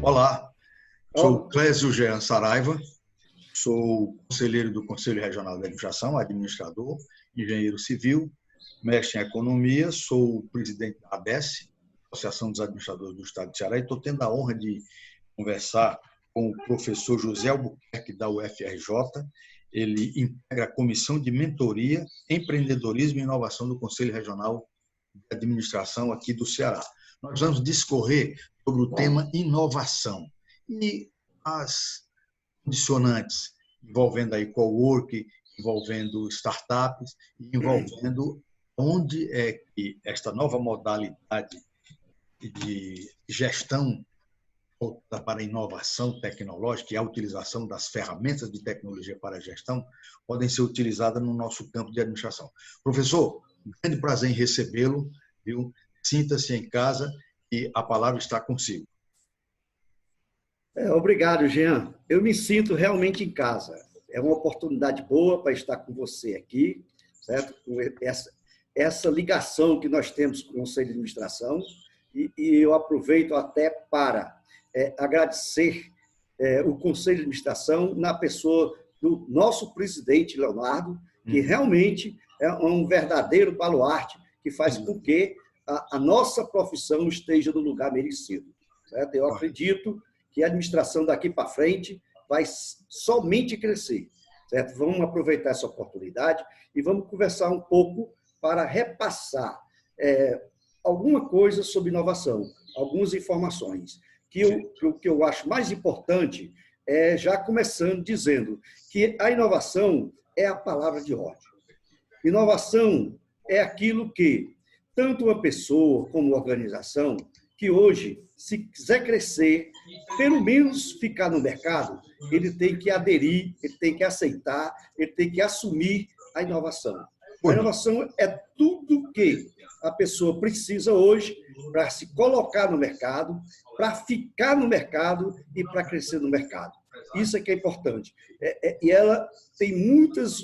Olá, sou Oh, Clésio Jean Saraiva, sou conselheiro do Conselho Regional de Administração, administrador, engenheiro civil, mestre em economia, sou o presidente da ABES, Associação dos Administradores do Estado de Ceará, e estou tendo a honra de conversar com o professor José Albuquerque, da UFRJ. Ele integra a Comissão de Mentoria, Empreendedorismo e Inovação do Conselho Regional de Administração aqui do Ceará. Nós vamos discorrer sobre o tema inovação e as condicionantes envolvendo aí coworking, envolvendo startups, envolvendo onde é que esta nova modalidade de gestão voltada para a inovação tecnológica e a utilização das ferramentas de tecnologia para a gestão podem ser utilizadas no nosso campo de administração. Professor, um grande prazer em recebê-lo, viu? Sinta-se em casa e a palavra está consigo. obrigado, Jean. Eu me sinto realmente em casa. É uma oportunidade boa para estar com você aqui, certo? Com essa ligação que nós temos com o Conselho de Administração. E eu aproveito até para agradecer o Conselho de Administração na pessoa do nosso presidente, Leonardo, que realmente é um verdadeiro baluarte que faz com que a nossa profissão esteja no lugar merecido. Certo? Eu acredito que a administração daqui para frente vai somente crescer. Certo? Vamos aproveitar essa oportunidade e vamos conversar um pouco para repassar alguma coisa sobre inovação, algumas informações. O que eu acho mais importante é, já começando dizendo que a inovação é a palavra de ordem. Inovação é aquilo que tanto uma pessoa como uma organização que hoje, se quiser crescer, pelo menos ficar no mercado, ele tem que aderir, ele tem que aceitar, ele tem que assumir a inovação. A inovação é tudo que a pessoa precisa hoje para se colocar no mercado, para ficar no mercado e para crescer no mercado. Isso é que é importante. E ela tem muitas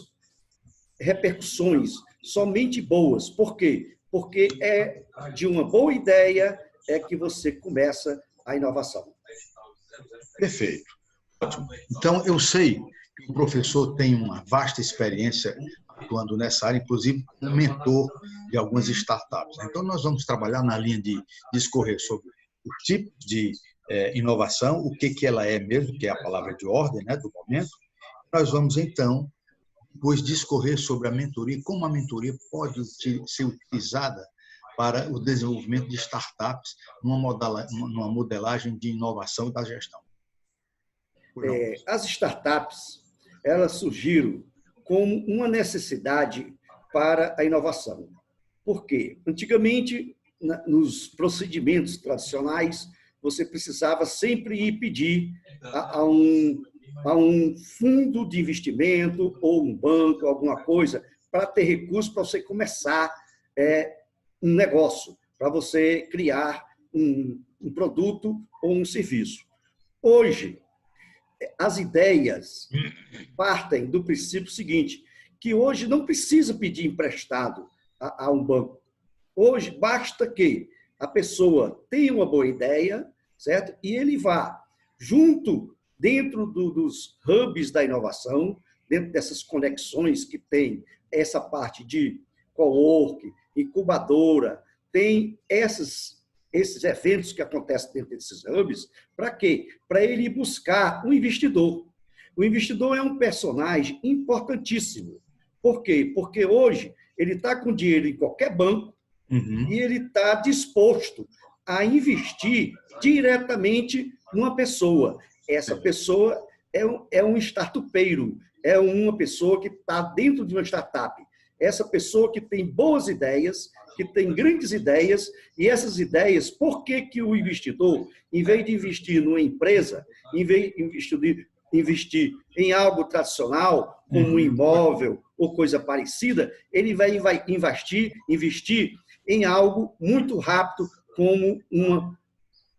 repercussões somente boas. Por quê? Porque é de uma boa ideia que você começa a inovação. Perfeito. Ótimo. Então, eu sei que o professor tem uma vasta experiência atuando nessa área, inclusive como mentor de algumas startups. Então, nós vamos trabalhar na linha de discorrer sobre os tipos de inovação, o que ela é mesmo, que é a palavra de ordem, né, do momento. Nós vamos, então, depois discorrer sobre a mentoria, como a mentoria pode ser utilizada para o desenvolvimento de startups numa modelagem de inovação da gestão. As startups, elas surgiram como uma necessidade para a inovação. Por quê? Antigamente, nos procedimentos tradicionais, você precisava sempre ir pedir a um fundo de investimento ou um banco, alguma coisa, para ter recursos para você começar um negócio, para você criar um produto ou um serviço. Hoje, as ideias partem do princípio seguinte, que hoje não precisa pedir emprestado a um banco. Hoje, basta que a pessoa tenha uma boa ideia, certo? E ele vá junto, dentro dos hubs da inovação, dentro dessas conexões que tem essa parte de coworking, incubadora, tem esses eventos que acontecem dentro desses hubs, para quê? Para ele ir buscar um investidor. O investidor é um personagem importantíssimo. Por quê? Porque hoje ele está com dinheiro em qualquer banco e ele está disposto a investir diretamente numa pessoa. Essa pessoa é um startupeiro, é uma pessoa que está dentro de uma startup. Essa pessoa que tem boas ideias, que tem grandes ideias, e essas ideias, por que o investidor, em vez de investir numa empresa, em vez de investir em algo tradicional, como um imóvel ou coisa parecida, ele vai investir em algo muito rápido, como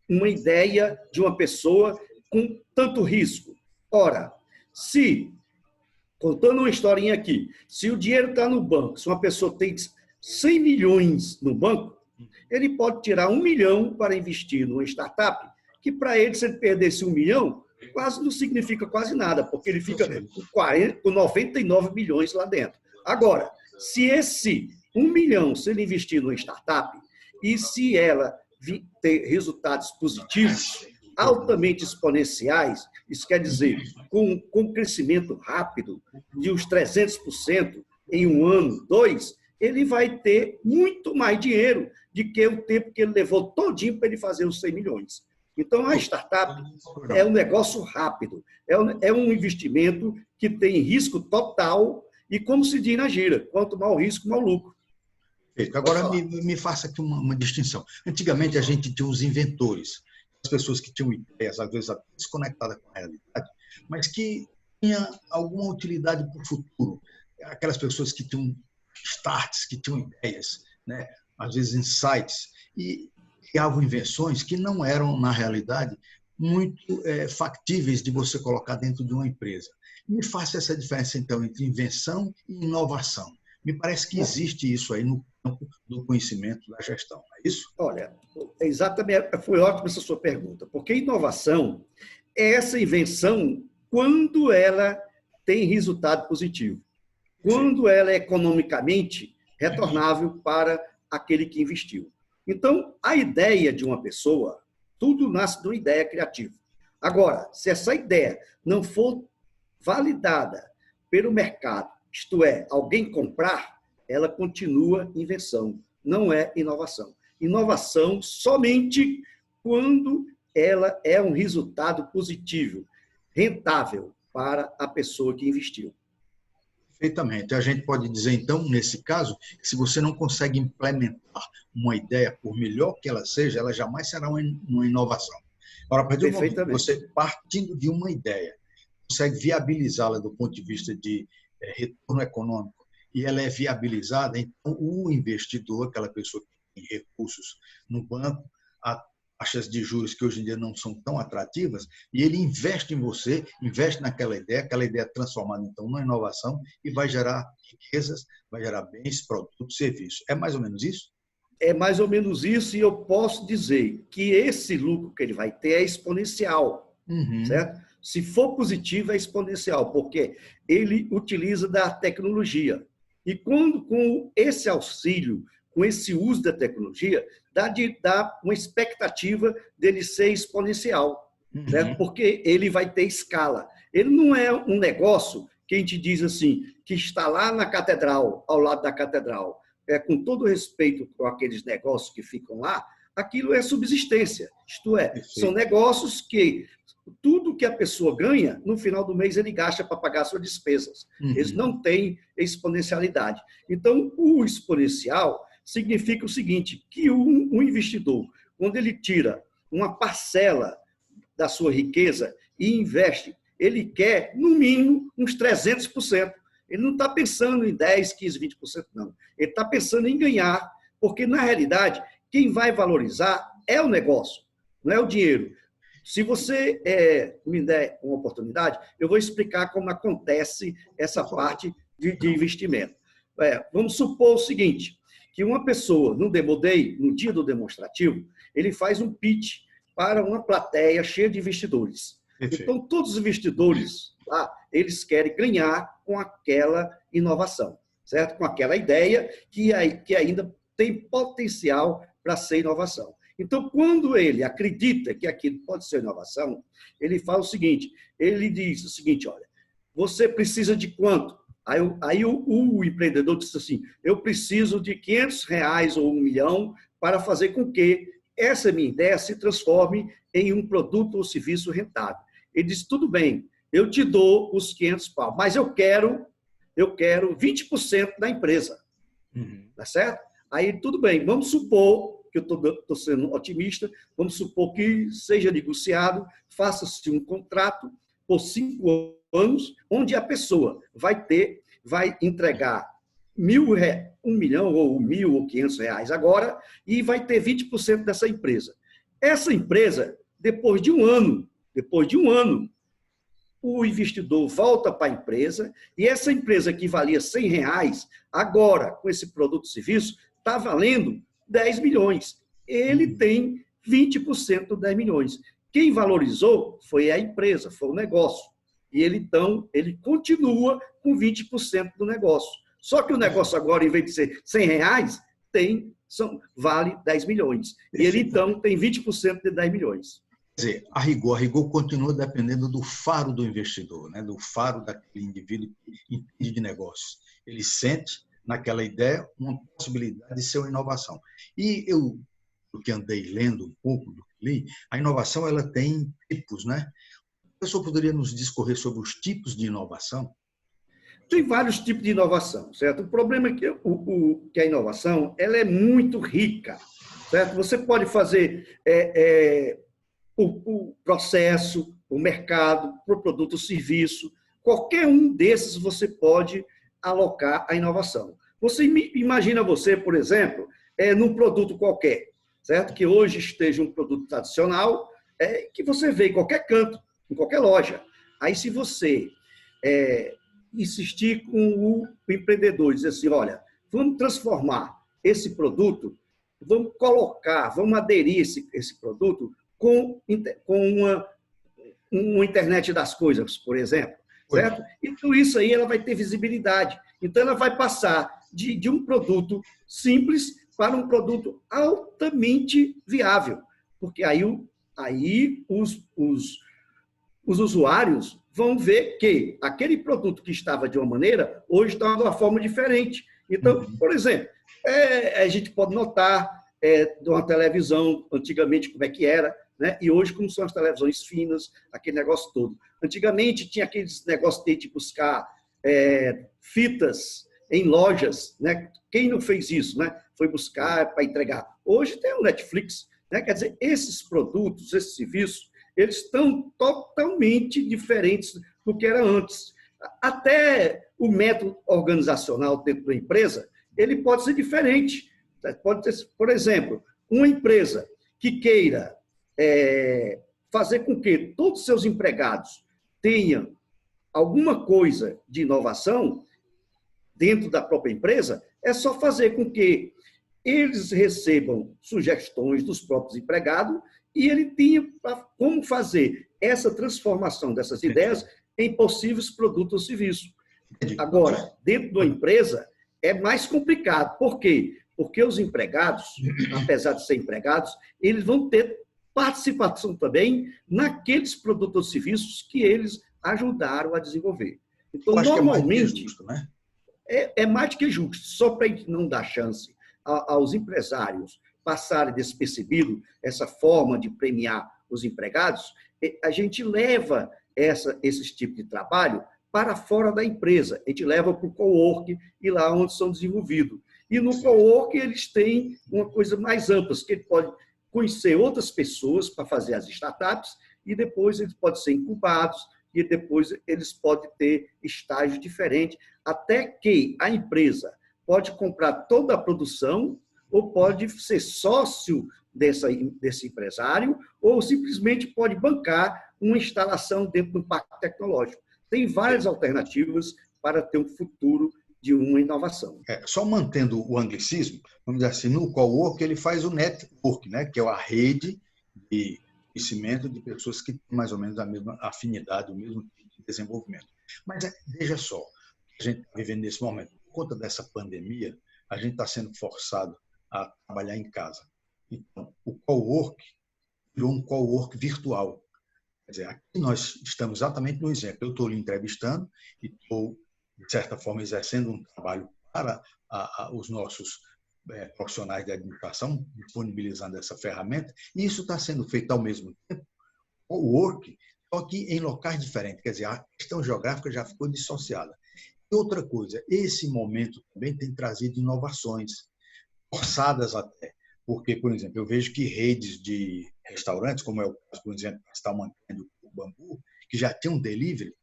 uma ideia de uma pessoa com tanto risco. Ora, contando uma historinha aqui, se o dinheiro está no banco, se uma pessoa tem 100 milhões no banco, ele pode tirar 1 milhão para investir numa startup que para ele, se ele perdesse 1 milhão, quase não significa quase nada, porque ele fica com 99 milhões lá dentro. Agora, se esse 1 milhão, se ele investir numa startup, e se ela ter resultados positivos, altamente exponenciais, isso quer dizer, com crescimento rápido, de uns 300% em 1 ano, 2, ele vai ter muito mais dinheiro do que o tempo que ele levou todinho para ele fazer os 100 milhões. Então, a startup é um negócio rápido, é um investimento que tem risco total e, como se diz na gíria, quanto maior risco, maior lucro. Agora, me faça aqui uma distinção. Antigamente, a gente tinha os inventores, as pessoas que tinham ideias, às vezes desconectadas com a realidade, mas que tinham alguma utilidade para o futuro. Aquelas pessoas que tinham starts, que tinham ideias, né? Às vezes insights, e criavam invenções que não eram, na realidade, muito factíveis de você colocar dentro de uma empresa. Me faça essa diferença, então, entre invenção e inovação. Me parece que existe isso aí no campo do conhecimento da gestão, não é isso? Olha, exatamente, foi ótima essa sua pergunta, porque inovação é essa invenção quando ela tem resultado positivo, quando ela é economicamente retornável para aquele que investiu. Então, a ideia de uma pessoa, tudo nasce de uma ideia criativa. Agora, se essa ideia não for validada pelo mercado, isto é, alguém comprar, ela continua invenção, não é inovação. Inovação somente quando ela é um resultado positivo, rentável para a pessoa que investiu. Perfeitamente. A gente pode dizer, então, nesse caso, que se você não consegue implementar uma ideia, por melhor que ela seja, ela jamais será uma inovação. Agora, a partir do momento que você, partindo de uma ideia, consegue viabilizá-la do ponto de vista de retorno econômico, e ela é viabilizada, então o investidor, aquela pessoa que tem recursos no banco, a taxas de juros que hoje em dia não são tão atrativas, e ele investe em você, investe naquela ideia, aquela ideia é transformada, então, numa inovação e vai gerar riquezas, vai gerar bens, produtos, serviços. É mais ou menos isso? É mais ou menos isso, e eu posso dizer que esse lucro que ele vai ter é exponencial, certo? Se for positivo, é exponencial, porque ele utiliza da tecnologia. E com esse auxílio, com esse uso da tecnologia, dá uma expectativa dele ser exponencial, certo? Porque ele vai ter escala. Ele não é um negócio que a gente diz assim, que está lá na catedral, ao lado da catedral. Com todo respeito com aqueles negócios que ficam lá, aquilo é subsistência. Isto é, são negócios que tudo que a pessoa ganha, no final do mês ele gasta para pagar suas despesas. Eles não têm exponencialidade. Então, o exponencial significa o seguinte, que um investidor, quando ele tira uma parcela da sua riqueza e investe, ele quer, no mínimo, uns 300%. Ele não está pensando em 10%, 15%, 20%, não. Ele está pensando em ganhar, porque, na realidade, quem vai valorizar é o negócio, não é o dinheiro. Se você me der uma oportunidade, eu vou explicar como acontece essa parte de investimento. Vamos supor o seguinte, que uma pessoa, no Demo Day, no dia do demonstrativo, ele faz um pitch para uma plateia cheia de investidores. Então, todos os investidores lá, eles querem ganhar com aquela inovação, certo? Com aquela ideia que ainda tem potencial para ser inovação. Então, quando ele acredita que aquilo pode ser inovação, ele fala o seguinte, ele diz o seguinte, olha, você precisa de quanto? Aí o empreendedor diz assim, eu preciso de R$500 ou 1 milhão para fazer com que essa minha ideia se transforme em um produto ou serviço rentável. Ele diz, tudo bem, eu te dou os 500 pau, mas eu quero 20% da empresa. Tá certo? Aí, tudo bem, vamos supor que eu estou sendo otimista, vamos supor que seja negociado, faça-se um contrato por 5 anos, onde a pessoa vai entregar R$1 milhão ou R$1.000 ou R$500 agora e vai ter 20% dessa empresa. Essa empresa, depois de um ano, o investidor volta para a empresa e essa empresa que valia R$100, agora, com esse produto e serviço, está valendo 10 milhões. Ele tem 20% de 10 milhões, quem valorizou foi a empresa, foi o negócio. E ele, então, ele continua com 20% do negócio. Só que o negócio agora, em vez de ser R$ 100, vale 10 milhões. E ele, então, tem 20% de 10 milhões. Quer dizer, a rigor continua dependendo do faro do investidor, né? Do faro daquele indivíduo que entende de negócios. Ele sente naquela ideia uma possibilidade de ser uma inovação. E eu, do que andei lendo um pouco, do que li, a inovação ela tem tipos, né? O professor poderia nos discorrer sobre os tipos de inovação? Tem vários tipos de inovação, certo? O problema é que a inovação ela é muito rica, certo? Você pode fazer o processo, o mercado, o produto ou serviço, qualquer um desses você pode alocar a inovação. Imagina você, por exemplo, num produto qualquer, certo? Que hoje esteja um produto tradicional, que você vê em qualquer canto, em qualquer loja. Aí, se você insistir com o empreendedor, dizer assim, olha, vamos transformar esse produto, vamos colocar, vamos aderir esse produto com uma internet das coisas, por exemplo, certo? Então, isso aí ela vai ter visibilidade. Então, ela vai passar de um produto simples para um produto altamente viável, porque aí os usuários vão ver que aquele produto que estava de uma maneira, hoje está de uma forma diferente. Então, por exemplo, a gente pode notar de uma televisão, antigamente, como é que era, né? E hoje, como são as televisões finas, aquele negócio todo. Antigamente, tinha aqueles negócios de buscar fitas em lojas, né? Quem não fez isso, né? Foi buscar para entregar. Hoje tem o Netflix, né? Quer dizer, esses produtos, esses serviços, eles estão totalmente diferentes do que era antes. Até o método organizacional dentro da empresa, ele pode ser diferente. Pode ter, por exemplo, uma empresa que queira fazer com que todos os seus empregados tenham alguma coisa de inovação dentro da própria empresa, é só fazer com que eles recebam sugestões dos próprios empregados e ele tinha como fazer essa transformação dessas ideias em possíveis produtos ou serviços. Agora, dentro da empresa, é mais complicado. Por quê? Porque os empregados, apesar de serem empregados, eles vão ter participação também naqueles produtos ou serviços que eles ajudaram a desenvolver. Então, normalmente, é mais do que justo. Só para não dar chance aos empresários passarem despercebido essa forma de premiar os empregados, a gente leva esses tipos de trabalho para fora da empresa. A gente leva para o coworking e lá onde são desenvolvidos. E no coworking eles têm uma coisa mais ampla, que ele pode conhecer outras pessoas para fazer as startups e depois eles podem ser incubados e depois eles podem ter estágios diferentes, até que a empresa pode comprar toda a produção ou pode ser sócio desse empresário, ou simplesmente pode bancar uma instalação dentro do parque tecnológico. Tem várias alternativas para ter um futuro de uma inovação. Só mantendo o anglicismo, vamos dizer assim, no cowork ele faz o network, né, que é a rede de conhecimento de pessoas que têm mais ou menos a mesma afinidade, o mesmo tipo de desenvolvimento. Mas veja só, a gente está vivendo nesse momento, por conta dessa pandemia, a gente está sendo forçado a trabalhar em casa. Então, o cowork virou um cowork virtual. Quer dizer, aqui nós estamos exatamente no exemplo. Eu estou lhe entrevistando e estou, de certa forma, exercendo um trabalho para os nossos profissionais de administração, disponibilizando essa ferramenta, e isso está sendo feito ao mesmo tempo, cowork, só que em locais diferentes. Quer dizer, a questão geográfica já ficou dissociada. E outra coisa, esse momento também tem trazido inovações, forçadas até. Porque, por exemplo, eu vejo que redes de restaurantes, como é o caso, por exemplo, do restaurante do Bambu, que já tem um delivery,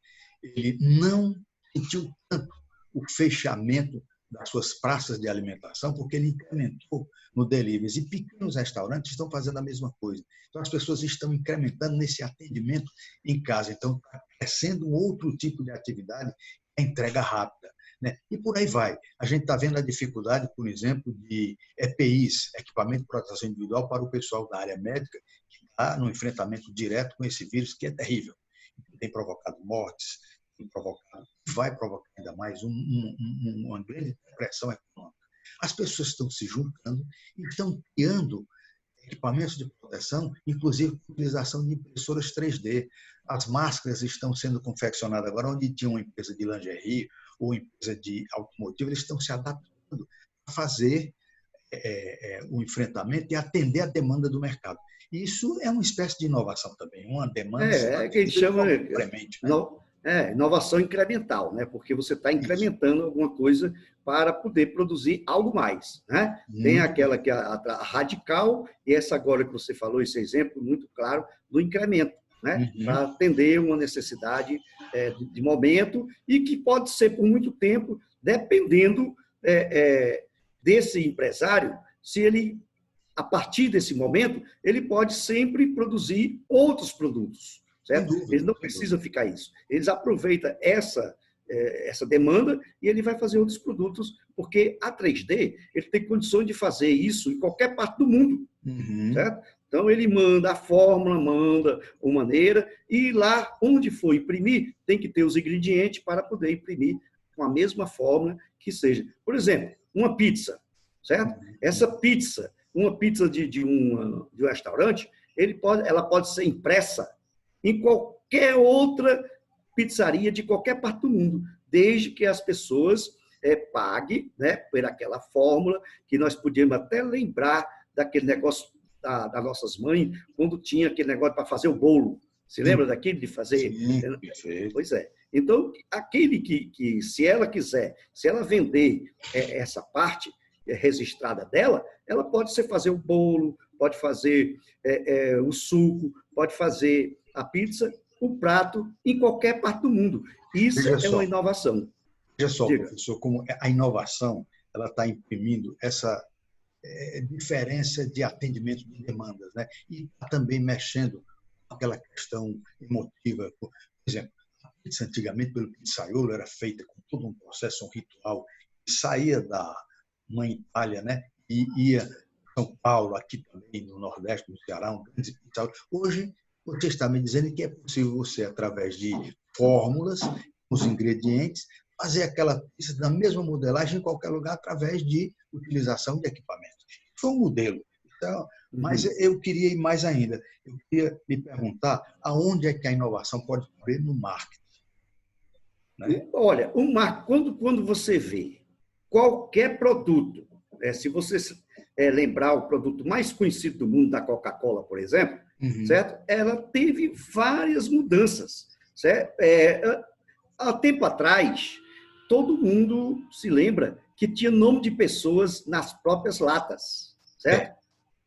ele não sentiu tanto o fechamento das suas praças de alimentação, porque ele incrementou no delivery. E pequenos restaurantes estão fazendo a mesma coisa. Então, as pessoas estão incrementando nesse atendimento em casa. Então, está crescendo um outro tipo de atividade, a entrega rápida. Né? E por aí vai. A gente está vendo a dificuldade, por exemplo, de EPIs, equipamento de proteção individual, para o pessoal da área médica, que ajudar no enfrentamento direto com esse vírus que é terrível. Tem provocado mortes, vai provocar ainda mais uma grande depressão econômica. As pessoas estão se juntando e estão criando equipamentos de proteção, inclusive com utilização de impressoras 3D. As máscaras estão sendo confeccionadas agora, onde tinha uma empresa de lingerie ou empresa de automotivo, eles estão se adaptando a fazer o enfrentamento e atender a demanda do mercado. Isso é uma espécie de inovação também, uma demanda Que a gente chama né? inovação incremental, né? Porque você está incrementando alguma coisa para poder produzir algo mais, né? Tem aquela que é a radical e essa agora que você falou, esse exemplo muito claro do incremento, né? Para atender uma necessidade de momento e que pode ser por muito tempo, dependendo desse empresário, se ele, a partir desse momento, ele pode sempre produzir outros produtos, certo? Ele não precisa ficar isso. Eles aproveitam essa demanda e ele vai fazer outros produtos, porque a 3D ele tem condições de fazer isso em qualquer parte do mundo, certo? Então, ele manda a fórmula, manda uma maneira, e lá onde for imprimir, tem que ter os ingredientes para poder imprimir com a mesma fórmula que seja. Por exemplo, uma pizza, certo? Essa pizza, uma pizza de um restaurante, ela pode ser impressa em qualquer outra pizzaria de qualquer parte do mundo, desde que as pessoas paguem, né, por aquela fórmula, que nós podíamos até lembrar daquele negócio das nossas mães, quando tinha aquele negócio para fazer o bolo. Se lembra daquele de fazer? Sim, perfeito. Pois é. Então, aquele que se ela quiser, se ela vender essa parte registrada dela, ela pode fazer o bolo, pode fazer o suco, pode fazer a pizza, o prato, em qualquer parte do mundo. Isso uma inovação. Veja só, professor, como a inovação ela está imprimindo essa diferença de atendimento de demandas, né? E está também mexendo com aquela questão emotiva. Por exemplo, a pizza antigamente, pelo pizzaiolo, era feita com todo um processo, um ritual, que saía da Mãe Itália, né? E ia para São Paulo, aqui também no Nordeste, no Ceará, um grande pizzaiolo. Hoje, você está me dizendo que é possível você, através de fórmulas, os ingredientes, fazer aquela pizza da mesma modelagem em qualquer lugar através de utilização de equipamentos. Foi um modelo. Então, mas eu queria ir mais ainda. Eu queria me perguntar aonde é que a inovação pode caber no marketing. Né? Olha, o marketing, quando você vê qualquer produto, se você lembrar o produto mais conhecido do mundo, da Coca-Cola, por exemplo, certo? Ela teve várias mudanças. Certo? Há tempo atrás, todo mundo se lembra que tinha nome de pessoas nas próprias latas, certo?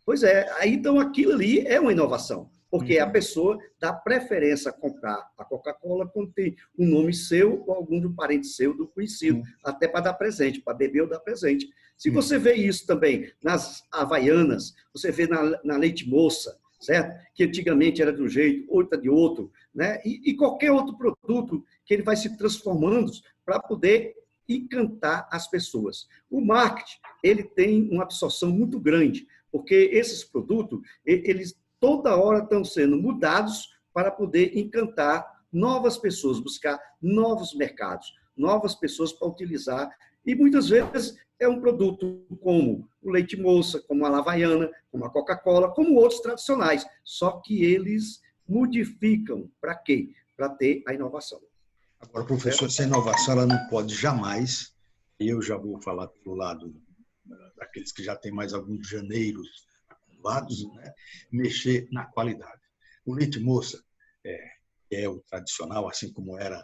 Pois é, aí então aquilo ali é uma inovação, porque a pessoa dá preferência a comprar a Coca-Cola quando tem um nome seu ou algum do parente seu, do conhecido, até para dar presente, para beber ou dar presente. Se você vê isso também nas Havaianas, você vê na Leite Moça, certo? Que antigamente era de um jeito, outra de outro, né? E qualquer outro produto que ele vai se transformando para poder encantar as pessoas. O marketing, ele tem uma absorção muito grande, porque esses produtos, eles toda hora estão sendo mudados para poder encantar novas pessoas, buscar novos mercados, novas pessoas para utilizar. E muitas vezes é um produto como o Leite Moça, como a Havaiana, como a Coca-Cola, como outros tradicionais. Só que eles modificam para quê? Para ter a inovação. Agora, professor, essa inovação ela não pode jamais, e eu já vou falar pelo lado daqueles que já têm mais alguns janeiros acumulados, né, mexer na qualidade. O Leite Moça é o tradicional, assim como era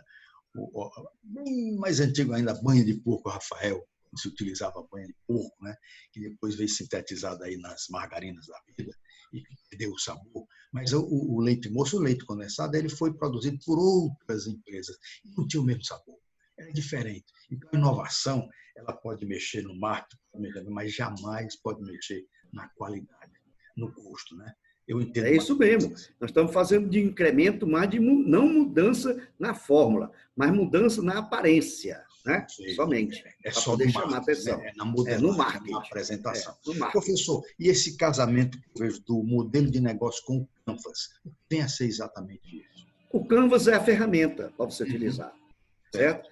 bem mais antigo ainda, banha de porco Rafael, se utilizava banha de porco, né, que depois veio sintetizado aí nas margarinas da vida e perdeu o sabor. Mas o leite moço, o leite condensado, ele foi produzido por outras empresas e não tinha o mesmo sabor. Era diferente. Então, a inovação, ela pode mexer no marketing, mas jamais pode mexer na qualidade, no custo, né? Eu entendo. É isso mesmo. Nós estamos fazendo de incremento, mas de não mudança na fórmula, mas mudança na aparência. né? Somente. É Para só poder no chamar a marketing, atenção. né? É na No modelagem, marketing. na apresentação. No marketing. Professor, e esse casamento que eu vejo do modelo de negócio com o Canvas, vem a ser exatamente isso? O Canvas é a ferramenta para você utilizar, certo?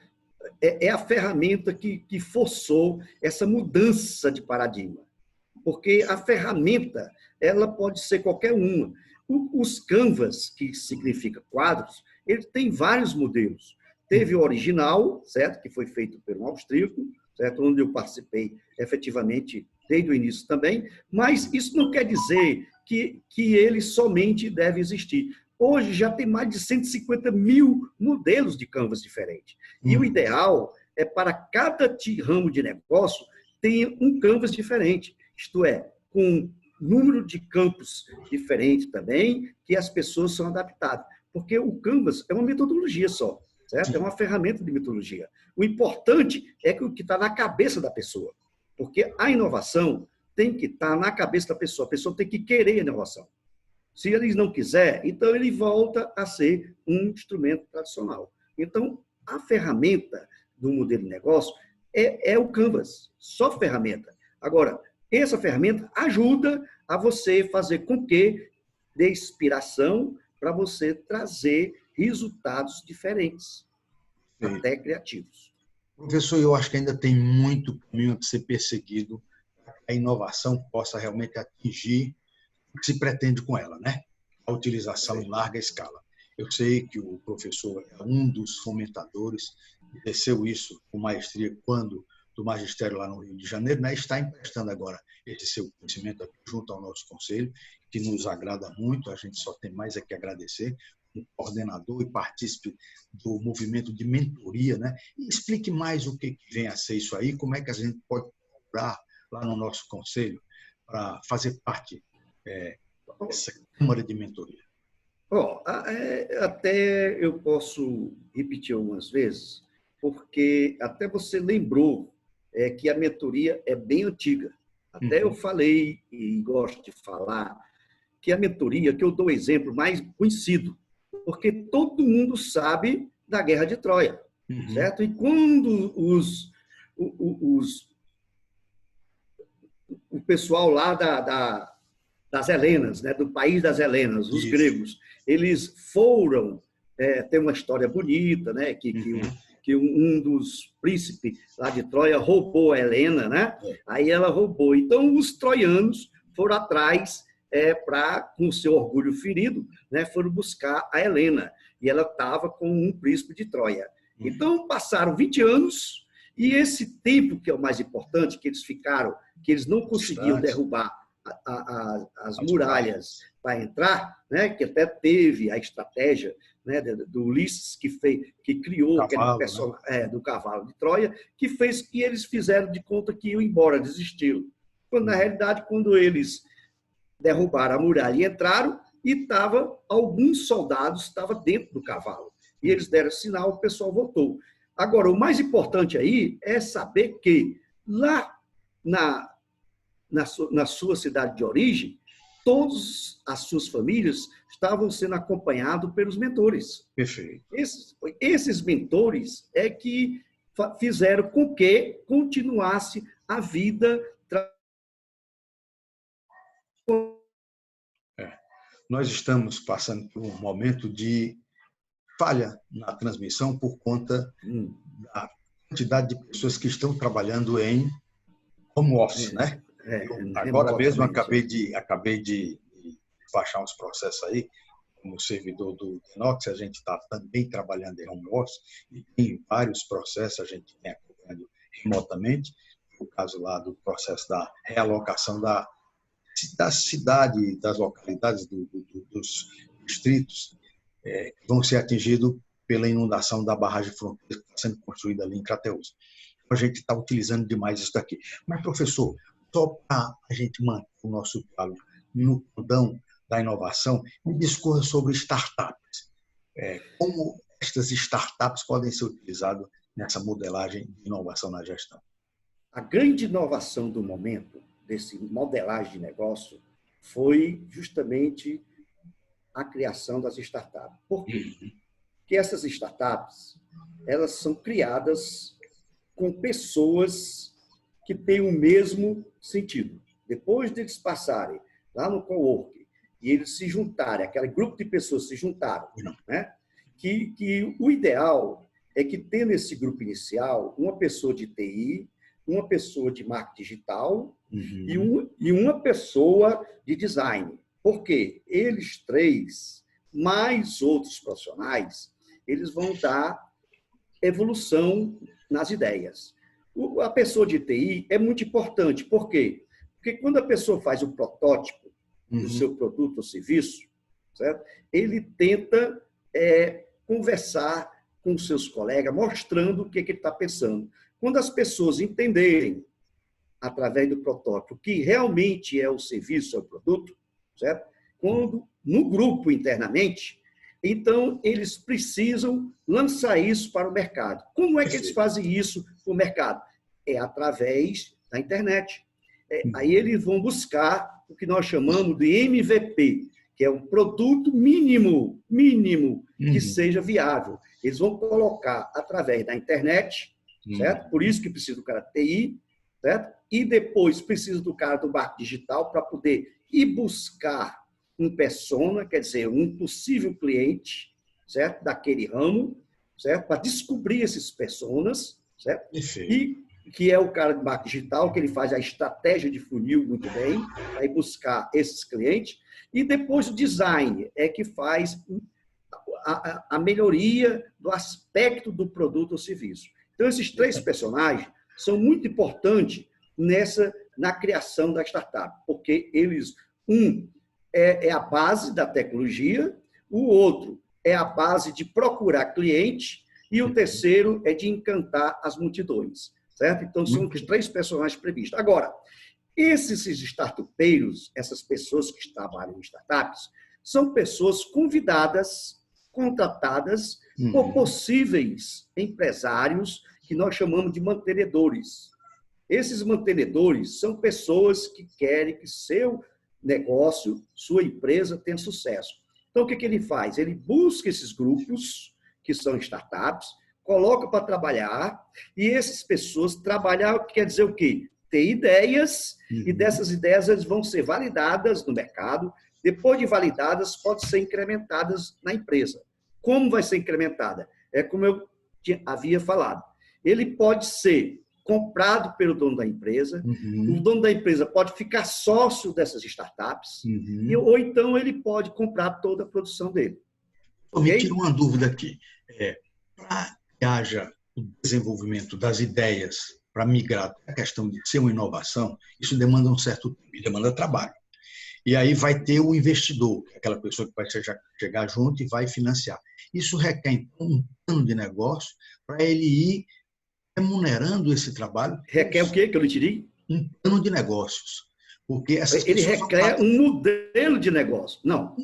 É a ferramenta que forçou essa mudança de paradigma. Porque a ferramenta, ela pode ser qualquer uma. Os Canvas, que significa quadros, ele tem vários modelos. Teve o original, certo? Que foi feito por um austríaco, certo? Onde eu participei efetivamente desde o início também, mas isso não quer dizer que ele somente deve existir. Hoje já tem mais de 150 mil modelos de Canvas diferentes. E o ideal é para cada ramo de negócio ter um Canvas diferente, isto é, com número de campos diferente também, que as pessoas são adaptadas. Porque o Canvas é uma metodologia só, certo? É uma ferramenta de metodologia. O importante é que o que está na cabeça da pessoa. Porque a inovação tem que estar na cabeça da pessoa. A pessoa tem que querer a inovação. Se ele não quiser, então ele volta a ser um instrumento tradicional. Então, a ferramenta do modelo de negócio é o Canvas, só ferramenta. Agora, essa ferramenta ajuda a você fazer com que dê inspiração para você trazer resultados diferentes, até criativos. Professor, eu acho que ainda tem muito caminho a ser perseguido para que a inovação possa realmente atingir o que se pretende com ela, né? A utilização em larga escala. Eu sei que o professor é um dos fomentadores, exerceu isso com maestria quando do magistério lá no Rio de Janeiro, né? Está emprestando agora esse seu conhecimento aqui junto ao nosso conselho, que nos agrada muito, a gente só tem mais a que agradecer, como coordenador e partícipe do movimento de mentoria, né? E explique mais o que vem a ser isso aí, como é que a gente pode cobrar lá no nosso conselho para fazer parte dessa Câmara de Mentoria. Até eu posso repetir algumas vezes, porque até você lembrou que a mentoria é bem antiga. Até eu falei, e gosto de falar, que a mentoria, que eu dou o exemplo mais conhecido, porque todo mundo sabe da Guerra de Troia, certo? E quando o pessoal lá das Helenas, né, do país das Helenas, os gregos, eles foram, tem uma história bonita, né, que um dos príncipes lá de Troia roubou a Helena, né? Aí ela roubou. Então, os troianos foram atrás com o seu orgulho ferido, né, foram buscar a Helena. E ela estava com um príncipe de Troia. Então, passaram 20 anos, e esse tempo, que é o mais importante, que eles ficaram, que eles não conseguiam derrubar as muralhas para entrar, né, que até teve a estratégia, né, do Ulisses, que criou aquele personagem do cavalo de Troia, que fez que eles fizeram de conta que iam embora, desistiram. Quando, na realidade, quando eles derrubaram a muralha e entraram, e alguns soldados estavam dentro do cavalo. E eles deram sinal, o pessoal voltou. Agora, o mais importante aí é saber que lá na sua cidade de origem, todas as suas famílias estavam sendo acompanhados pelos mentores. Perfeito. Esses mentores é que fizeram com que continuasse a vida. Nós estamos passando por um momento de falha na transmissão por conta da quantidade de pessoas que estão trabalhando em home office, né? Agora mesmo acabei de baixar uns processos aí, como servidor do Denox, a gente está também trabalhando em home office, e tem vários processos, a gente vem acompanhando remotamente, o caso lá do processo da realocação da cidade, das localidades, dos distritos, que vão ser atingidos pela inundação da barragem fronteira que está sendo construída ali em Crateús. A gente está utilizando demais isso daqui. Mas, professor, só para a gente manter o nosso diálogo no condão da inovação, me discorra sobre startups. Como estas startups podem ser utilizadas nessa modelagem de inovação na gestão? A grande inovação do momento, desse modelagem de negócio, foi justamente a criação das startups. Por quê? Porque essas startups, elas são criadas com pessoas que têm o mesmo sentido. Depois de eles passarem lá no coworking e eles se juntarem, aquele grupo de pessoas se juntaram, né? Que o ideal é que, tendo esse grupo inicial, uma pessoa de TI, uma pessoa de marketing digital e uma pessoa de design. Por quê? Eles três, mais outros profissionais, eles vão dar evolução nas ideias. A pessoa de TI é muito importante. Por quê? Porque quando a pessoa faz o protótipo do seu produto ou serviço, certo? Ele tenta conversar com seus colegas, mostrando o que ele está pensando. Quando as pessoas entenderem, através do protótipo, o que realmente é o serviço, é o produto, certo? Quando, no grupo internamente, então eles precisam lançar isso para o mercado. Como é que eles fazem isso para o mercado? É através da internet. Aí eles vão buscar o que nós chamamos de MVP, que é um produto mínimo que seja viável. Eles vão colocar através da internet, certo? Por isso que precisa do cara TI, certo? E depois precisa do cara do marketing digital para poder ir buscar um persona, quer dizer, um possível cliente, certo? Daquele ramo, certo? Para descobrir esses personas, certo? E que é o cara de marketing digital, que ele faz a estratégia de funil muito bem, para ir buscar esses clientes. E depois o design é que faz a melhoria do aspecto do produto ou serviço. Então, esses três personagens são muito importantes na criação da startup, porque eles, é a base da tecnologia, o outro é a base de procurar cliente e o terceiro é de encantar as multidões, certo? Então, são os três personagens previstos. Agora, esses startupeiros, essas pessoas que trabalham em startups, são pessoas convidadas, contratadas por possíveis empresários que nós chamamos de mantenedores. Esses mantenedores são pessoas que querem que seu negócio, sua empresa tenha sucesso. Então, o que ele faz? Ele busca esses grupos, que são startups, coloca para trabalhar, e essas pessoas trabalhar quer dizer o quê? Ter ideias, e dessas ideias elas vão ser validadas no mercado. Depois de validadas, podem ser incrementadas na empresa. Como vai ser incrementada? É como eu havia falado. Ele pode ser comprado pelo dono da empresa, o dono da empresa pode ficar sócio dessas startups, ou então ele pode comprar toda a produção dele. Me tira uma dúvida aqui. Para que haja o desenvolvimento das ideias, para migrar a questão de ser uma inovação, isso demanda um certo tempo, demanda trabalho. E aí vai ter o investidor, aquela pessoa que vai chegar junto e vai financiar. Isso requer, então, um plano de negócio para ele ir remunerando esse trabalho. Requer o quê que eu lhe tirei? Um plano de negócios. Porque essas ele requer um modelo de negócio. Não.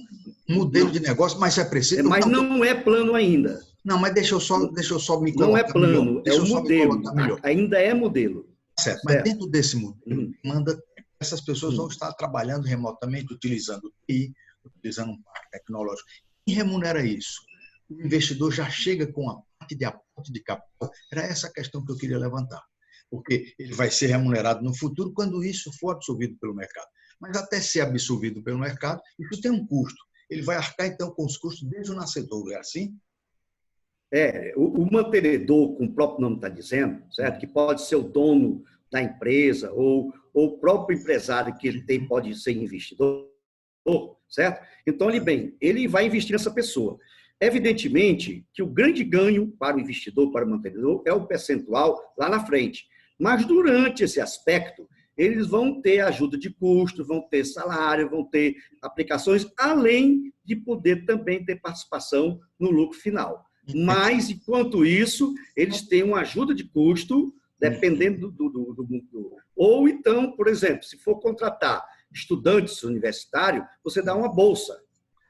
Um modelo de negócio, mas é preciso... Mas não é plano ainda. Não, mas deixa eu só me colocar não é plano, melhor. É um modelo. Ainda é modelo. Certo, mas dentro desse modelo, essas pessoas vão estar trabalhando remotamente, utilizando TI, utilizando um parque tecnológico. Quem remunera isso? O investidor já chega com a parte de aporte de capital. Era essa a questão que eu queria levantar. Porque ele vai ser remunerado no futuro quando isso for absorvido pelo mercado. Mas até ser absorvido pelo mercado, isso tem um custo. Ele vai arcar, então, com os custos desde o nascedor, é assim? O mantenedor, como o próprio nome está dizendo, certo? Que pode ser o dono da empresa ou o próprio empresário que ele tem pode ser investidor, certo? Então, ele vai investir nessa pessoa. Evidentemente que o grande ganho para o investidor, para o mantenedor, é o percentual lá na frente. Mas, durante esse aspecto, eles vão ter ajuda de custo, vão ter salário, vão ter aplicações, além de poder também ter participação no lucro final. Mas, enquanto isso, eles têm uma ajuda de custo, dependendo do... Ou então, por exemplo, se for contratar estudantes universitários, você dá uma bolsa,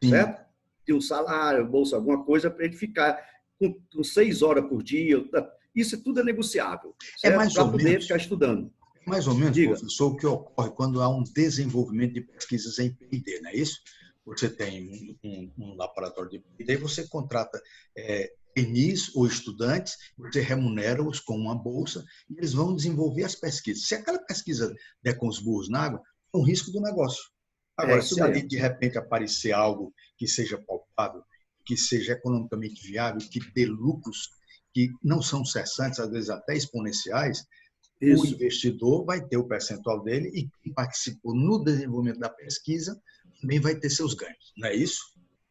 certo? De um salário, bolsa, alguma coisa, para ele ficar com 6 horas por dia. Isso tudo é negociável, para poder ficar estudando. Mais ou menos, professor, o que ocorre quando há um desenvolvimento de pesquisas em P&D, não é isso? Você tem um laboratório de P&D, você contrata trainees ou estudantes, você remunera-os com uma bolsa e eles vão desenvolver as pesquisas. Se aquela pesquisa der com os burros na água, é um risco do negócio. É Agora, isso se ali mesmo. de repente aparecer algo que seja palpável, que seja economicamente viável, que dê lucros que não são cessantes, às vezes até exponenciais, o Isso. investidor vai ter o percentual dele e quem participou no desenvolvimento da pesquisa também vai ter seus ganhos, não é isso?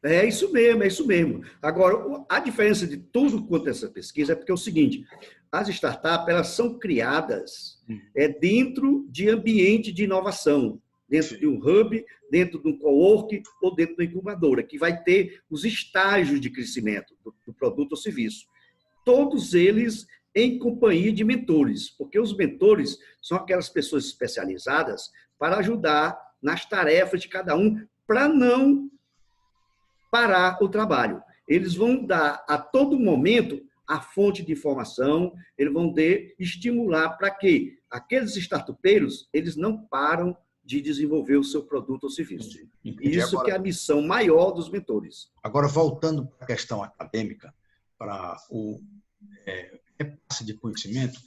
É isso mesmo, é isso mesmo. Agora, a diferença de tudo quanto essa pesquisa é porque é o seguinte: as startups elas são criadas dentro de ambiente de inovação, dentro de Sim. um hub, dentro de um co-work ou dentro da incubadora, que vai ter os estágios de crescimento do produto ou serviço. Todos eles em companhia de mentores, porque os mentores são aquelas pessoas especializadas para ajudar nas tarefas de cada um, para não parar o trabalho. Eles vão dar a todo momento a fonte de informação, eles vão estimular para que aqueles startupeiros eles não param de desenvolver o seu produto ou serviço. Entendi. Isso que é a missão maior dos mentores. Agora, voltando para a questão acadêmica, para o repasse de conhecimento,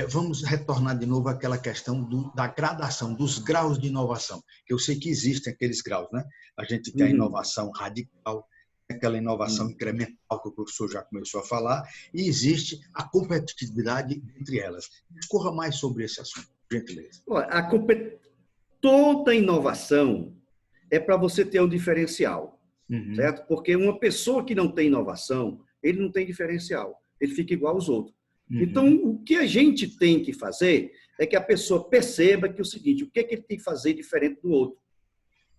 vamos retornar de novo àquela questão da gradação, dos graus de inovação, que eu sei que existem aqueles graus, né? A gente tem a inovação radical, aquela inovação incremental que o professor já começou a falar, e existe a competitividade entre elas. Discorra mais sobre esse assunto, por gentileza. Toda inovação é para você ter um diferencial, certo? Porque uma pessoa que não tem inovação, ele não tem diferencial, ele fica igual aos outros. Então, o que a gente tem que fazer é que a pessoa perceba que o seguinte: o que ele tem que fazer diferente do outro?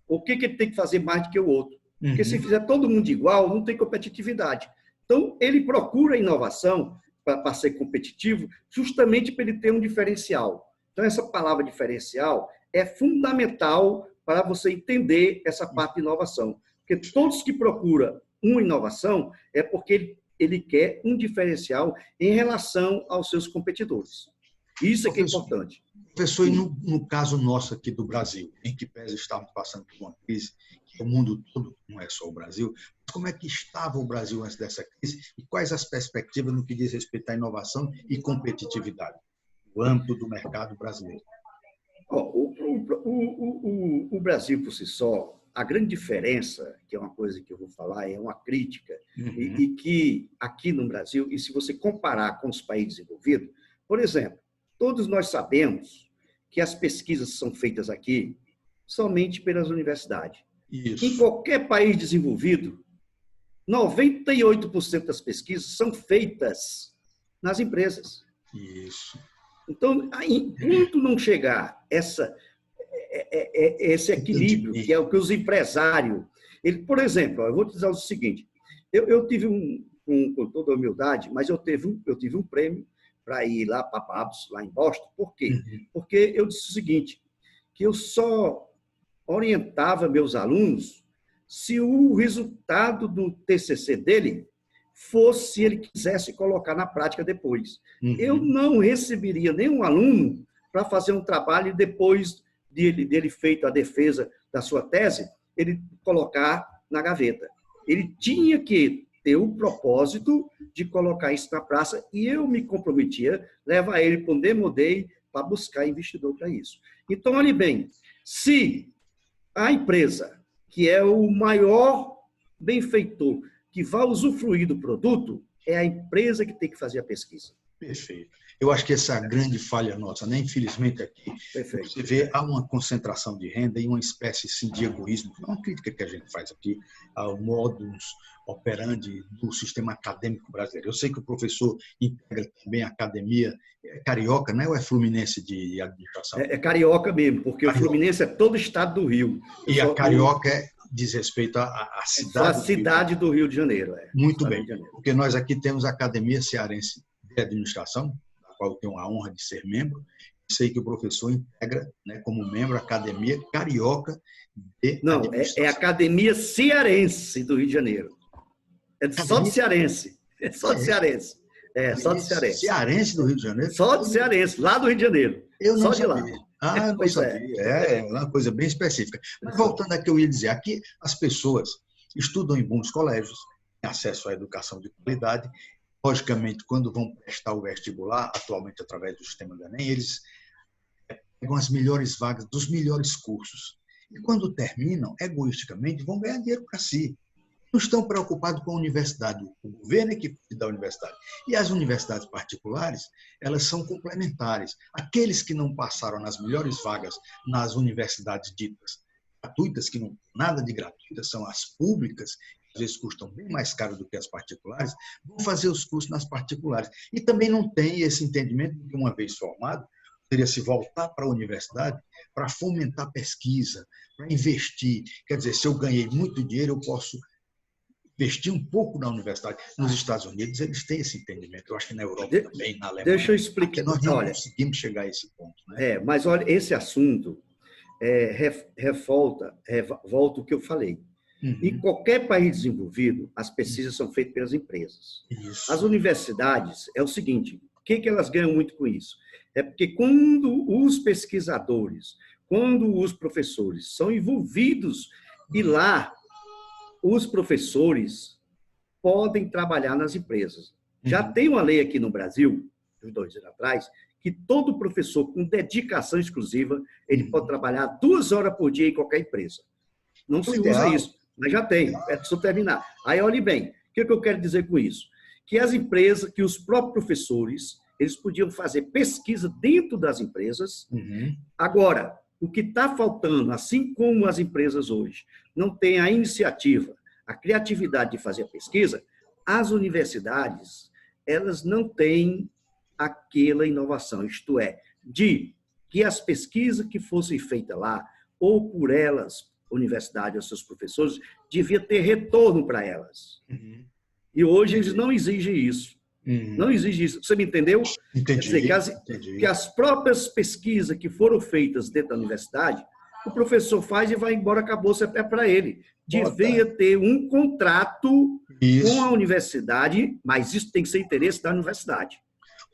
O que ele tem que fazer mais do que o outro? Porque se fizer todo mundo igual, não tem competitividade. Então, ele procura a inovação para ser competitivo, justamente para ele ter um diferencial. Então, essa palavra diferencial é fundamental para você entender essa parte de inovação. Porque todos que procuram uma inovação é porque ele quer um diferencial em relação aos seus competidores. Isso é que é importante. Professor, e no caso nosso aqui do Brasil, em que pese estamos passando por uma crise, que o mundo todo, não é só o Brasil, mas como é que estava o Brasil antes dessa crise e quais as perspectivas no que diz respeito à inovação e competitividade no âmbito do mercado brasileiro? O Brasil, por si só, a grande diferença, que é uma coisa que eu vou falar, é uma crítica, e que aqui no Brasil, e se você comparar com os países desenvolvidos, por exemplo, todos nós sabemos que as pesquisas são feitas aqui somente pelas universidades. Isso. Em qualquer país desenvolvido, 98% das pesquisas são feitas nas empresas. Isso. Então, enquanto não chegar esse equilíbrio, que é o que os empresários... Por exemplo, eu vou te dizer o seguinte, eu tive com toda a humildade, mas eu tive um prêmio para ir lá para Babs, lá em Boston. Por quê? Porque eu disse o seguinte, que eu só orientava meus alunos se o resultado do TCC dele fosse, se ele quisesse colocar na prática depois. Eu não receberia nenhum aluno para fazer um trabalho depois dele feito a defesa da sua tese, ele colocar na gaveta. Ele tinha que ter o propósito de colocar isso na praça e eu me comprometia levar ele para um Demo Day para buscar investidor para isso. Então, olhe bem, se a empresa, que é o maior benfeitor, que vai usufruir do produto, é a empresa que tem que fazer a pesquisa. Perfeito. Eu acho que essa é a grande falha nossa, né? Infelizmente aqui, Perfeito. Você vê, há uma concentração de renda e uma espécie sim, de egoísmo. É uma crítica que a gente faz aqui ao modus operandi do sistema acadêmico brasileiro. Eu sei que o professor integra também a academia carioca, né? Ou é fluminense de administração? É carioca mesmo, porque carioca. O Fluminense é todo o estado do Rio. E a carioca diz respeito à cidade, a cidade do Rio de Janeiro. Muito bem, porque nós aqui temos a Academia Cearense de Administração, da qual eu tenho a honra de ser membro. Sei que o professor integra, né, como membro, a Academia Carioca de Administração. É a Academia Cearense do Rio de Janeiro. É só de cearense. É só de cearense. É, só de cearense. Cearense do Rio de Janeiro? Só de cearense, lá do Rio de Janeiro. Eu não só de sabia. Lá. Eu não sabia. É uma coisa bem específica. Mas voltando ao que eu ia dizer, aqui as pessoas estudam em bons colégios, acesso à educação de qualidade. Logicamente, quando vão prestar o vestibular, atualmente através do sistema do Enem, eles pegam as melhores vagas dos melhores cursos. E quando terminam, egoisticamente, vão ganhar dinheiro para si. Não estão preocupados com a universidade. O governo é que cuida da universidade. E as universidades particulares, elas são complementares. Aqueles que não passaram nas melhores vagas nas universidades ditas gratuitas, que não tem nada de gratuitas, são as públicas, que às vezes custam bem mais caro do que as particulares, vão fazer os cursos nas particulares. E também não tem esse entendimento de que, uma vez formado, poderia se voltar para a universidade para fomentar pesquisa, para investir. Quer dizer, se eu ganhei muito dinheiro, eu posso investir um pouco na universidade. Nos Estados Unidos, eles têm esse entendimento. Eu acho que na Europa também, na Alemanha. Deixa eu explicar. Nós não conseguimos chegar a esse ponto. Né? Mas olha, esse assunto volta o que eu falei. Uhum. Em qualquer país desenvolvido, as pesquisas são feitas pelas empresas. Isso. As universidades, é o seguinte, o que elas ganham muito com isso? É porque quando os pesquisadores, quando os professores são envolvidos, e lá os professores podem trabalhar nas empresas. Já tem uma lei aqui no Brasil, de 2 anos atrás, que todo professor com dedicação exclusiva, ele pode trabalhar 2 horas por dia em qualquer empresa. Não se usa isso, mas já tem. É só terminar. Aí, olhe bem, o que eu quero dizer com isso? Que as empresas, que os próprios professores, eles podiam fazer pesquisa dentro das empresas. Agora, o que está faltando, assim como as empresas hoje não têm a iniciativa, a criatividade de fazer a pesquisa, as universidades, elas não têm aquela inovação, isto é, de que as pesquisas que fossem feitas lá, ou por elas, universidade, os seus professores, devia ter retorno para elas. E hoje eles não exigem isso. Não exige isso. Você me entendeu? Entendi. Quer dizer, que as próprias pesquisas que foram feitas dentro da universidade, o professor faz e vai embora, acabou-se até para ele. Devia ter um contrato com a universidade, mas isso tem que ser interesse da universidade.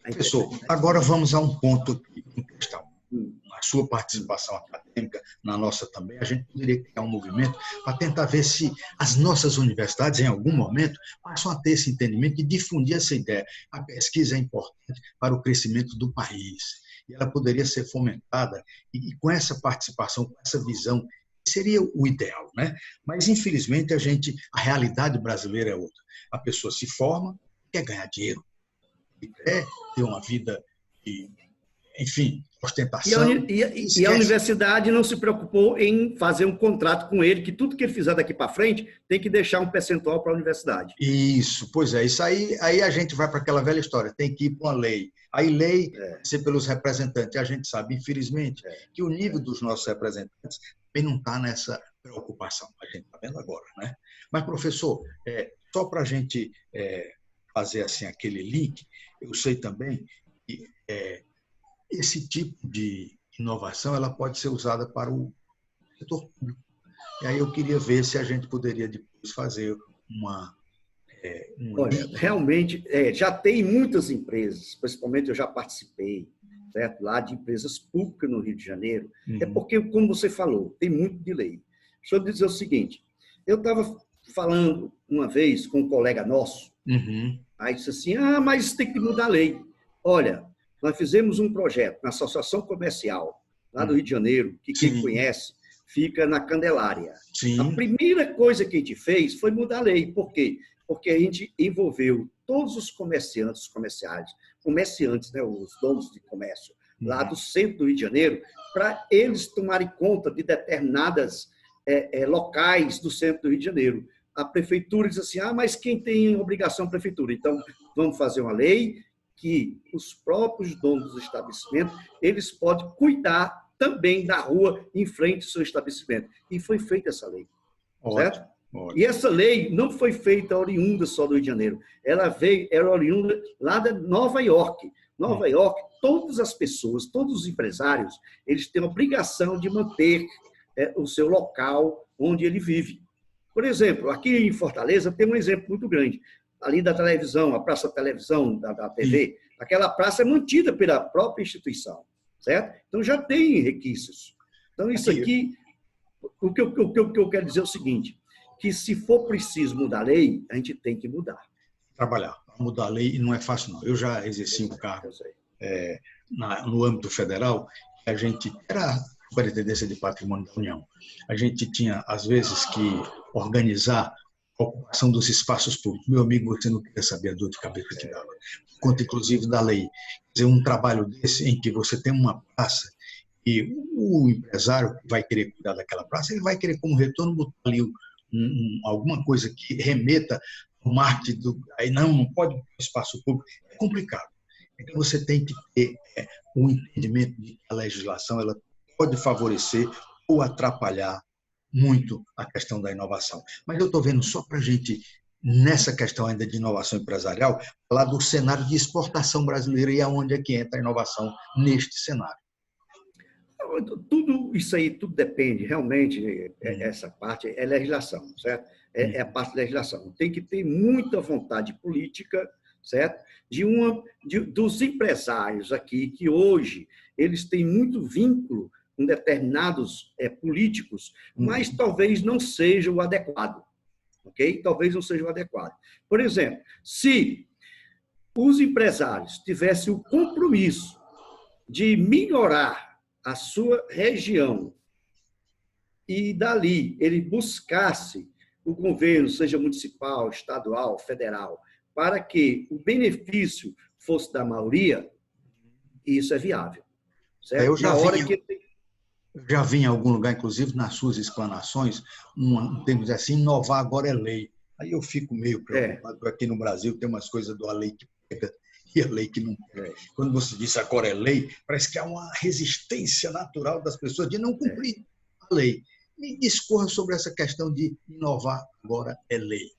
Professor, agora vamos a um ponto em questão. Na sua participação acadêmica, na nossa também, a gente poderia criar um movimento para tentar ver se as nossas universidades, em algum momento, passam a ter esse entendimento e difundir essa ideia. A pesquisa é importante para o crescimento do país. E ela poderia ser fomentada e com essa participação, com essa visão, seria o ideal, né? Mas, infelizmente, a realidade brasileira é outra. A pessoa se forma, quer ganhar dinheiro, quer ter uma vida de, enfim, ostentação. E a universidade não se preocupou em fazer um contrato com ele, que tudo que ele fizer daqui para frente tem que deixar um percentual para a universidade. Isso, pois é. Isso aí a gente vai para aquela velha história, tem que ir para uma lei. Aí lei ser pelos representantes. A gente sabe, infelizmente, que o nível dos nossos representantes também não está nessa preocupação. A gente está vendo agora, né? Mas, professor, só para a gente fazer assim, aquele link, eu sei também que esse tipo de inovação ela pode ser usada para o setor público. E aí eu queria ver se a gente poderia depois fazer Olha, realmente, já tem muitas empresas, principalmente eu já participei, certo? Lá de empresas públicas no Rio de Janeiro. É porque, como você falou, tem muito de lei. Deixa eu dizer o seguinte, eu estava falando uma vez com um colega nosso, aí disse assim, mas tem que mudar a lei. Olha, nós fizemos um projeto na Associação Comercial, lá do Rio de Janeiro, que quem conhece, fica na Candelária. Sim. A primeira coisa que a gente fez foi mudar a lei. Por quê? Porque a gente envolveu todos os comerciantes, né, os donos de comércio, lá do centro do Rio de Janeiro, para eles tomarem conta de determinadas locais do centro do Rio de Janeiro. A prefeitura diz assim, mas quem tem obrigação é a prefeitura. Então, vamos fazer uma lei que os próprios donos do estabelecimento, eles podem cuidar também da rua em frente ao seu estabelecimento. E foi feita essa lei. Certo? Ótimo. E essa lei não foi feita oriunda só do Rio de Janeiro. Era oriunda lá de Nova York. Nova York, todas as pessoas, todos os empresários, eles têm a obrigação de manter o seu local onde ele vive. Por exemplo, aqui em Fortaleza tem um exemplo muito grande. Ali da televisão, a Praça Televisão, da TV, aquela praça é mantida pela própria instituição, certo? Então, já tem requisitos. Então, isso aqui, o que eu quero dizer é o seguinte, que, se for preciso mudar a lei, a gente tem que mudar. Trabalhar, mudar a lei não é fácil, não. Eu já exerci um cargo no âmbito federal, a gente era a Superintendência de Patrimônio da União. A gente tinha, às vezes, que organizar a ocupação dos espaços públicos. Meu amigo, você não queria saber a dor de cabeça que dava. Conta, inclusive, da lei. Quer dizer, um trabalho desse em que você tem uma praça e o empresário que vai querer cuidar daquela praça, ele vai querer, como retorno, botar ali alguma coisa que remeta ao marketing. Aí não pode espaço público. É complicado. Então, você tem que ter um entendimento de que a legislação ela pode favorecer ou atrapalhar muito a questão da inovação. Mas eu estou vendo, só para a gente, nessa questão ainda de inovação empresarial, falar do cenário de exportação brasileira e aonde é que entra a inovação neste cenário. Tudo isso aí, tudo depende, realmente, essa parte é legislação, certo? É a parte da legislação. Tem que ter muita vontade política, certo? Dos empresários aqui, que hoje eles têm muito vínculo com determinados políticos, mas talvez não seja o adequado, ok? Talvez não seja o adequado. Por exemplo, se os empresários tivessem o compromisso de melhorar a sua região e dali ele buscasse o governo, seja municipal, estadual, federal, para que o benefício fosse da maioria, isso é viável. Certo? Eu já vi em algum lugar, inclusive nas suas explanações, um termo assim, inovar agora é lei. Aí eu fico meio preocupado, porque aqui no Brasil tem umas coisas da lei que pega e a lei que não pega. Quando você diz agora é lei, parece que há uma resistência natural das pessoas de não cumprir a lei. Me discorra sobre essa questão de inovar agora é lei.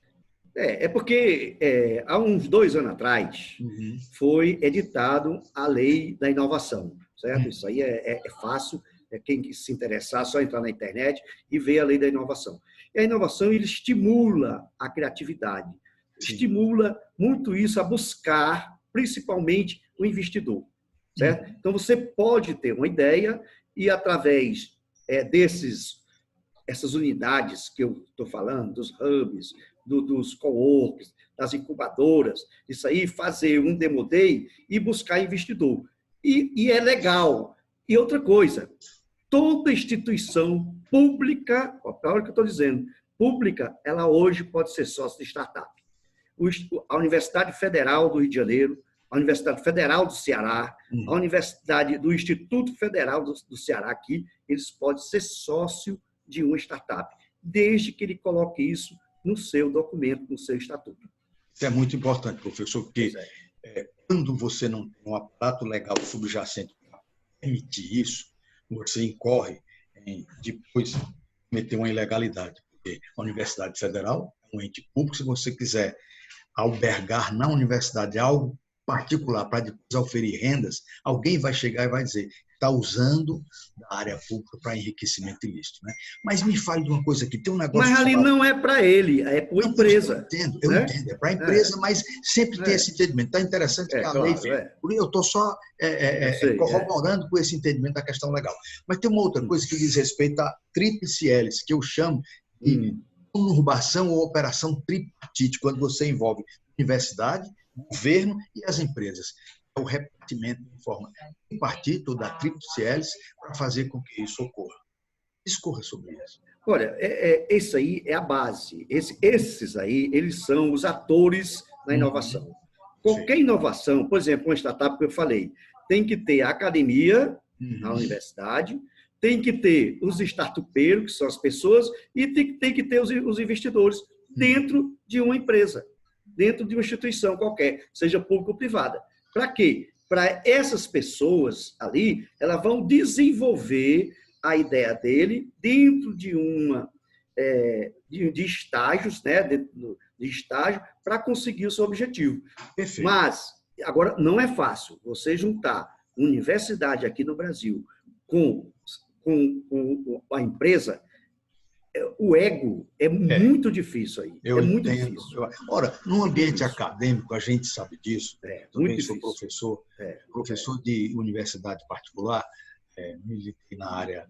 Porque há uns 2 anos atrás foi editado a lei da inovação, certo? Isso aí é fácil, quem se interessar, é só entrar na internet e ver a lei da inovação. E a inovação ele estimula a criatividade, estimula muito isso a buscar, principalmente, o investidor, certo? Então, você pode ter uma ideia e, através essas unidades que eu estou falando, dos hubs, dos coworks, das incubadoras, isso aí, fazer um demo day e buscar investidor. E é legal. E outra coisa, toda instituição pública, olha o que eu estou dizendo, pública, ela hoje pode ser sócio de startup. A Universidade Federal do Rio de Janeiro, a Universidade Federal do Ceará, a Universidade do Instituto Federal do Ceará aqui, eles podem ser sócio de uma startup, desde que ele coloque isso no seu documento, no seu estatuto. Isso é muito importante, professor, porque quando você não tem um aparato legal subjacente para permitir isso, você incorre em depois cometer uma ilegalidade. Porque a Universidade Federal é um ente público, se você quiser albergar na universidade algo particular para depois oferir rendas, alguém vai chegar e vai dizer está usando da área pública para enriquecimento ilícito. Né? Mas me fale de uma coisa aqui, tem um negócio... Mas ali não é para ele, é para a empresa. Eu entendo, é para a empresa, mas sempre tem esse entendimento. Está interessante que a lei... Eu estou só corroborando com esse entendimento da questão legal. Mas tem uma outra coisa que diz respeito à tríplice hélice, que eu chamo de conurbação ou operação tripartite, quando você envolve universidade, governo e as empresas. É o repartimento de forma tripartite ou da tríplice hélice para fazer com que isso ocorra. Discorra sobre isso. Olha, isso aí é a base. Esses aí, eles são os atores da inovação. Qualquer inovação, por exemplo, uma startup que eu falei, tem que ter a academia, a universidade, tem que ter os startupeiros, que são as pessoas, e tem que ter os investidores dentro de uma empresa, dentro de uma instituição qualquer, seja pública ou privada. Para quê? Para essas pessoas ali, elas vão desenvolver a ideia dele dentro de de estágios, né? De estágio, para conseguir o seu objetivo. Perfeito. Mas, agora, não é fácil você juntar universidade aqui no Brasil com a empresa. O ego é muito difícil aí. Muito difícil. Ora, no ambiente acadêmico, a gente sabe disso. Também sou professor de universidade particular, militei na área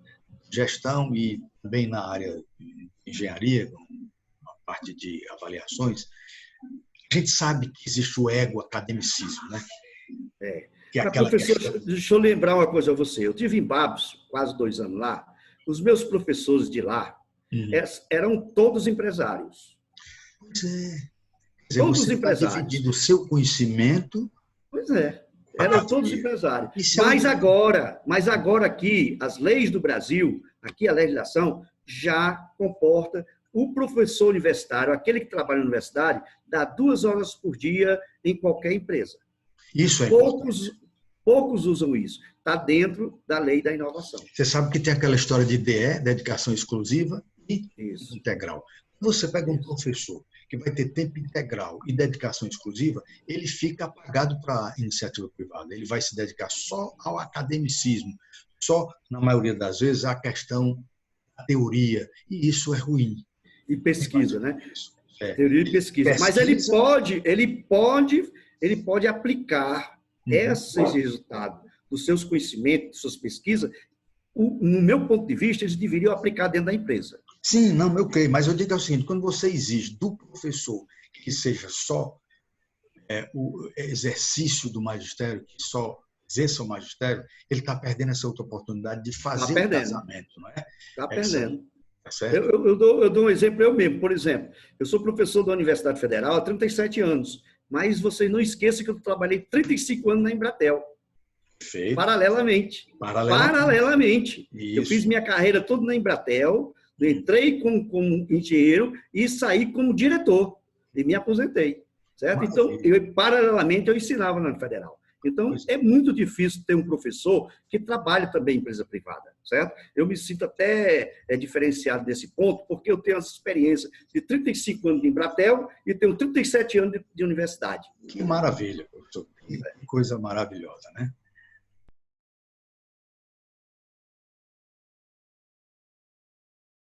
de gestão e também na área de engenharia, parte de avaliações, a gente sabe que existe o ego academicismo, né? Que é aquela professor, questão. deixa eu lembrar uma coisa a você. Eu tive em Barros, quase 2 anos lá. Os meus professores de lá eram todos empresários. Pois é. Quer dizer, Todos você está empresários. dividindo o seu conhecimento. Pois é, eram todos empresários. Mas agora aqui, as leis do Brasil, aqui a legislação já comporta o professor universitário, aquele que trabalha na universidade, dá 2 horas por dia em qualquer empresa. Isso é importante. Poucos usam isso. Está dentro da lei da inovação. Você sabe que tem aquela história de DE, dedicação exclusiva e integral. Você pega um professor que vai ter tempo integral e dedicação exclusiva, ele fica apagado para a iniciativa privada. Ele vai se dedicar só ao academicismo, só, na maioria das vezes, à questão da teoria. E isso é ruim. E pesquisa, né? Teoria e pesquisa. Mas ele pode aplicar esses resultados dos seus conhecimentos, das suas pesquisas. No meu ponto de vista, eles deveriam aplicar dentro da empresa. Sim, não, eu creio, mas eu digo o seguinte, quando você exige do professor que seja só o exercício do magistério, que só exerça o magistério, ele está perdendo essa outra oportunidade de fazer o casamento, não é? Está perdendo. Tá certo? Eu dou um exemplo eu mesmo. Por exemplo, eu sou professor da Universidade Federal há 37 anos, mas vocês não esqueçam que eu trabalhei 35 anos na Embratel. Perfeito. Paralelamente. Eu fiz minha carreira toda na Embratel, entrei como engenheiro e saí como diretor. E me aposentei. Certo? Então, paralelamente, eu ensinava na Federal. Então, é muito difícil ter um professor que trabalhe também em empresa privada, certo? Eu me sinto até diferenciado desse ponto, porque eu tenho essa experiência de 35 anos de Embratel e tenho 37 anos de universidade. Que maravilha, professor. Que coisa maravilhosa, né?